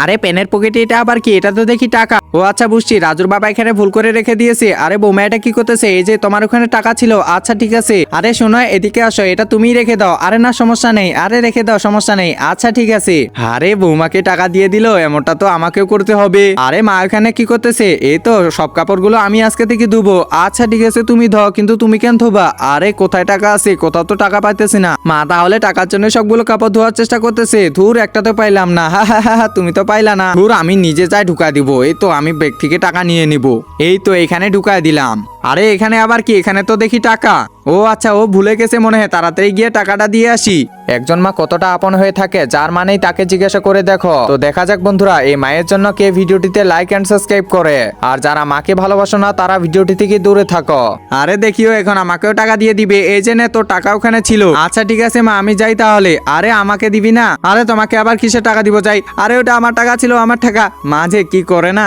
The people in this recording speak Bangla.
আরে পেনের পকেটে এটা আবার কি? এটা তো দেখি টাকা। ও আচ্ছা বুঝছি, রাজুর বাবা এখানে ভুল করে রেখে দিয়েছে। আরে বৌমা এটা কি করতেছে? এই যে তোমার ওখানে টাকা ছিল। আচ্ছা ঠিক আছে, আরে শোনো এদিকে আসো, এটা তুমিই রেখে দাও। আরে না সমস্যা নেই, আরে রেখে দাও, সমস্যা নেই। আচ্ছা ঠিক আছে। আরে বৌমাকে টাকা দিয়ে দিল, এমনটা তো আমাকেও করতে হবে। আরে মা এখানে কি করতেছে? এই তো সব কাপড়গুলো আমি আজকে থেকে ধুবো। আচ্ছা ঠিক আছে তুমি ধোও, কিন্তু তুমি কেন ধোবা? আরে কোথায় টাকা আছে? কোথাও তো টাকা পাইতেছি না। মা তাহলে টাকার জন্য সবগুলো কাপড় ধোয়ার চেষ্টা করতেছে। ধুর, একটা তো পাইলাম না। হা হা হা, তুমি তো পাইলা না। ধুর, আমি নিজে যাই ঢুকা দিব। এই তো আমি ব্যাগ থেকে টাকা নিয়ে নিব। এই তো এখানে ঢুকায় দিলাম। আরে এখানে আবার কি? এখানে তো দেখি টাকা। ও আচ্ছা, ও ভুলে গেছে মনে হয়। তাড়াতাড়ি গিয়ে টাকাটা দিয়ে আসি। একজন মা কতটা আপন হয়ে থাকে, যার মানেই তাকে জিজ্ঞাসা করে দেখো। তো দেখা যাক বন্ধুরা, এই মায়ের জন্য কে ভিডিওটিতে লাইক এন্ড সাবস্ক্রাইব করে। আর যারা মাকে ভালোবাসো না, তারা ভিডিওটি থেকে দূরে থাকো। আরে দেখিও, এখন আমাকেও টাকা দিয়ে দিবে। এই যে নে, তোর টাকা ওখানে ছিল। আচ্ছা ঠিক আছে মা, আমি যাই তাহলে। আরে আমাকে দিবি না? আরে তোমাকে আবার কিসের টাকা দিব? যাই। আরে ওটা আমার টাকা ছিল, আমার টাকা। মা যে কি করে না।